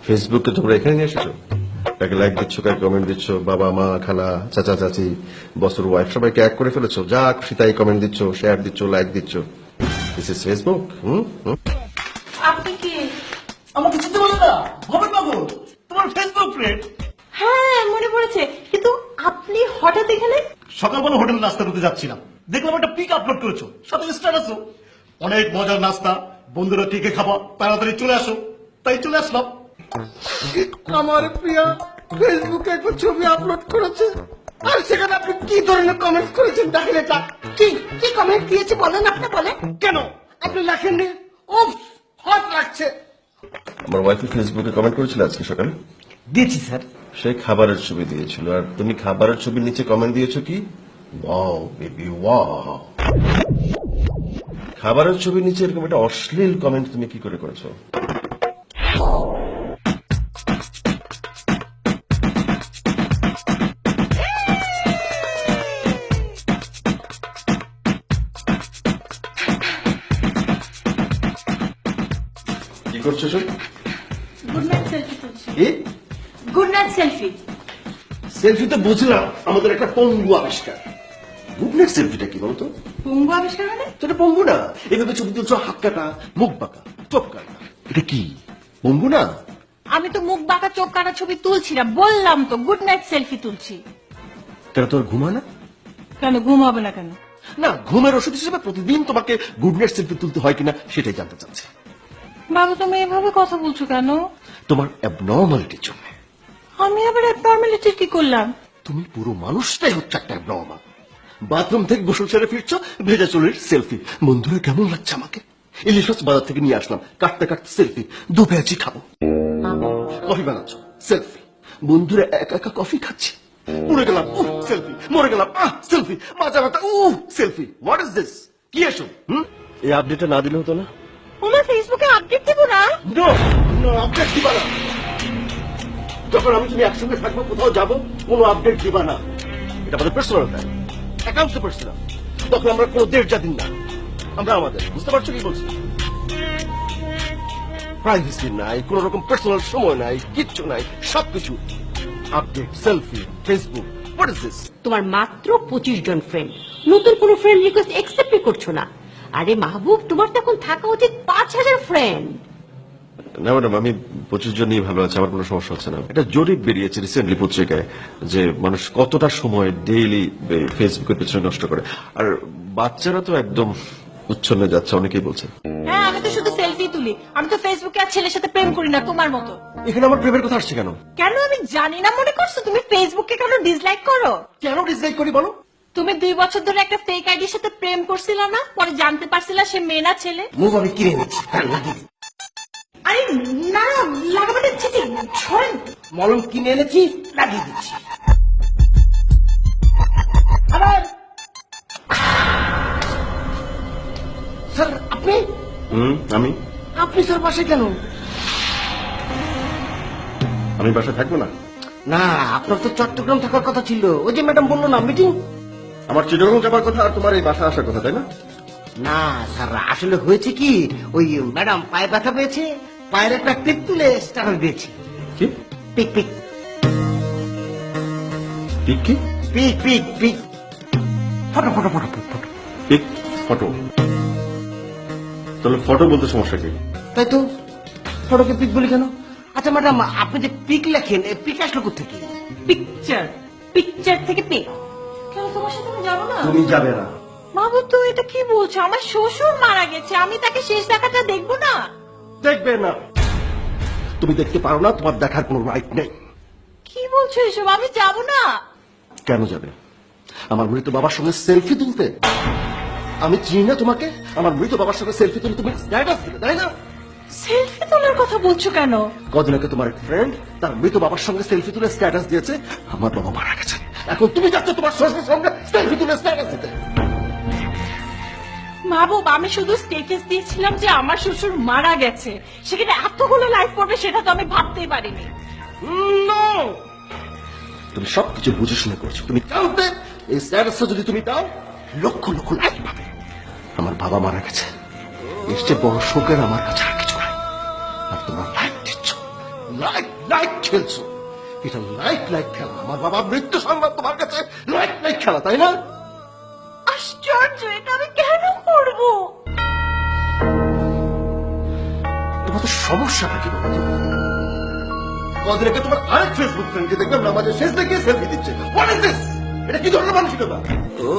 ফেসবুকে তোমরা এখানে নিয়ে এসেছো, কাকে লাইক দিচ্ছ, কাকে কমেন্ট দিচ্ছ, বাবা মা খালা চাচা চাচি বসের ওয়াইফ সবাইকে এক করে ফেলেছো, যা খুশি তাই কমেন্ট দিচ্ছ, শেয়ার দিচ্ছ, লাইক দিচ্ছ। This is Facebook. আপনি কি? আমাকে চিনতে পারলে না? ভবেন বাবু, তোমার ফেসবুক ফ্রেন্ড। হ্যাঁ মনে পড়েছে, কিন্তু আপনি হঠাৎ এখানে? সকালবেলা হোটেলে নাস্তা করতে যাচ্ছিলাম, দেখলাম একটা পিক আপলোড করেছো, সাথে স্ট্যাটাসও। অনেক মজার নাস্তা, বন্ধুরা কে কে খাবা, তাড়াতাড়ি চলে আসো। তাই চলে আসলাম। আমার প্রিয়া ফেসবুকে একটা ছবি আপলোড করেছে, আর সেখানে আপনি কি ধরনের কমেন্ট করেছেন দেখেন। এটা কি কি কমেন্ট দিয়েছে বলেন, আপনি বলেন। কেন? আপনি লেখেননি? উফ, হট লাগছে। আমার ওয়াইফ ফেসবুকে কমেন্ট করেছিল আজকে সকালে। দিয়েছি স্যার। সে খাবারের ছবি দিয়েছিল, আর তুমি খাবারের ছবির নিচে কমেন্ট দিয়েছো কি, ওয়াও বেবি ওয়াও। খাবারের ছবির নিচে এরকম একটা অশ্লীল কমেন্ট তুমি কি করে করেছো? কি করছো সব? গুড নাইট সেলফি তুলছি। কি গুড নাইট সেলফি। সেলফিতে বুঝলাম আমাদের একটা পঙ্গু আবিষ্কার। গুডনেস সেলফিটা কি বলতো? পঙ্গু আবিষ্কার মানে? এটা পঙ্গু না, এভাবে ছবি তুলছো হাত কাটা, মুখ বাঁকা, চোখ কাটা, এটা কি পঙ্গু না? আমি তো মুখ বাঁকা চোখ কাটা ছবি তুলছি না, বললাম তো গুড নাইট সেলফি তুলছি। তারা তোর ঘুমা না? কেন ঘুম হবে না কেন? না, ঘুমের ওষুধ হিসেবে প্রতিদিন তোমাকে গুডনেস সেলফি তুলতে হয় কিনা সেটাই জানতে চাচ্ছি। বাবু তুমি এভাবে কথা বলছো কেন? তোমার অ্যাবনর্মালিটির জন্য। আমি আবার অ্যাবনর্মালিটির কি করলাম? তুমি পুরো মানুষটাই হচ্ছে একটা অ্যাবনর্মাল। বাথরুম থেকে গোসল সেরে ফিরছো, ভেজা চুলের সেলফি, বন্ধুরা কেমন লাগছে আমাকে, ইলিশ মাছ বাজার থেকে নিয়ে আসলাম, কাটতে কাটতে সেলফি, দু পেঁয়াজি খাবো। কফি বানাচ্ছ, সেলফি, বন্ধুরা একা একা কফি খাচ্ছে, পড়ে গেলাম, সেলফি, মরে গেলাম, সেলফি, মাজা ব্যথা, সেলফি। What is this? কি এসো? এই আপডেটটা না দিলে হতো না? আমার ফেসবুকে আপডেট দেবো না? নো নো, আপডেট দিবা না। যখন আমি তুমি একসঙ্গে থাকবো, কোথাও যাবো, কোনো আপডেট দিবা না। এটা আমাদের পার্সোনাল টাইম, অ্যাকাউন্টে পার্সোনাল। তখন আমরা কোনো দেড় দিন না, আমরা আমাদের, বুঝতে পারছো কি বলছি? প্রাইভেসি নাই, কোন রকম পার্সোনাল সময় নাই, কিচ্ছু নাই, সবকিছু update, selfie, Facebook. What is this? তোমার মাত্র 25 জন ফ্রেন্ড, নতুন কোনো ফ্রেন্ড রিকোয়েস্ট একসেপ্টই করছো না। আরে মাহবুব, তোমার তো এখন থাকা উচিত 5000 ফ্রেন্ড। না ম্যাডাম, আমি 25 জন নিয়ে ভালো আছি, আমার কোনো সমস্যা হচ্ছে না। এটা জরিপ বেরিয়েছে রিসেন্টলি পত্রিকায়, যে মানুষ কতটা সময় ডেইলি ফেসবুকের পেছনে নষ্ট করে, আর বাচ্চারা তো একদম উচ্ছন্নে যাচ্ছে, অনেকেই বলছে। হ্যাঁ আমি তো শুধু সেলফি তুলি, আমি তো ফেসবুকে আর ছেলের সাথে প্রেম করি না তোমার মতো। এখানে আমার প্রেমের কথা আসছে কেন? কেন আমি জানি না মনে করছো? তুমি ফেসবুকে কেন ডিসলাইক করো? কেন ডিসলাইক করি বলো? তুমি 2 বছর ধরে একটা ফেক আইডির সাথে প্রেম করছিল না, পরে জানতে পারছিলা সে মেয়ে না ছেলে। মুভ আমি কিনে নিচ্ছি। আরে না লাগাবে না, চিঠি ছড়েন। মলম কিনে এনেছি, লাগিয়ে দিচ্ছি। আবার স্যার আপনি আমি স্যার বাসায় কেন? আমি বাসায় থাকবো না। না, আপনার তো চট্টগ্রাম থাকার কথা ছিল, ওই যে ম্যাডাম বললো না মিটিং। আমার চিটাগং যাবার কথা, আর তোমার এই বাসা আসার কথা, তাই না? না স্যার, আসলে হয়েছে কি, ওই ম্যাডাম পায়ে ব্যথা পেয়েছে, পায়ের একটা পিক তুলে স্টার দিয়েছি। কি পিক পিক পিক? কি pic pic pic photo photo photo photo. Pic? Photo? তাহলে ফটো বলতে সমস্যা কি? তাই তো, ফটোকে পিক বলি কেন? আচ্ছা ম্যাডাম, আপনি যে পিক লেখেন, এই পিক আসলো কোথেকে? পিকচার, পিকচার থেকে পে। কেন তোমার সাথে আমি যাবো না? তুমি যাবে না। বাবু তো এটা কি বলছো? আমার শ্বশুর মারা গেছে, আমি তাকে শেষ দেখাটা দেখবো না? দেখবে না? তুমি দেখতে পারো না, তোমার দেখার কোনো রাইট নেই। কি বলছো এসব? আমি যাবো না। কেন যাবে? আমার মৃত বাবার সঙ্গে সেলফি তুলতে? আমি চিনি না তোমাকে? আমার মৃত বাবার সঙ্গে সেলফি তুলে তুমি স্ট্যাটাস দিলে, তাই না? সেলফি তোলার কথা বলছো কেন? কদিন আগে তোমার ফ্রেন্ড তার মৃত বাবার সঙ্গে সেলফি তুলে স্ট্যাটাস দিয়েছে, আমার বাবা মারা গেছে। এখন তুমি যাচ্ছ তোমার শ্বশুর সঙ্গে সেলফি তুলে স্ট্যাটাস দিতে। মাহবুব, আমি শুধু স্টেটাস দিয়েছিলাম যে আমার শ্বশুর মারা গেছে, সেখানে এতগুলো লাইক পড়বে সেটা তো আমি ভাবতেই পারিনি। No! তুমি সবকিছু বুঝে শুনে করছো। তুমি জানতে এই স্ট্যাটাসটা যদি তুমি দাও, লক্ষ লক্ষ লাইক পাবে। আমার বাবা মারা গেছে, এর চেয়ে বড় শোকের আমার কাছে আর কিছু নাই। আর তোমরা লাইক দিচ্ছ, লাইক লাইক খেলছো। এটা লাইক খেলা। আমার বাবা মৃত্যু সংবাদ তোমার কাছে লাইক খেলা, তাই না? আশ্চর্য, এটা আমি কেন করবো? তোমার তো সমস্যাটা কি বলতো? কদিন আগে তোমার আরেক ফেসবুক ফ্রেন্ডকে দেখলাম নামাজের শেষ থেকে সেলফি দিচ্ছে। What is this? এটা কি ধরনের মানসিকতা? ও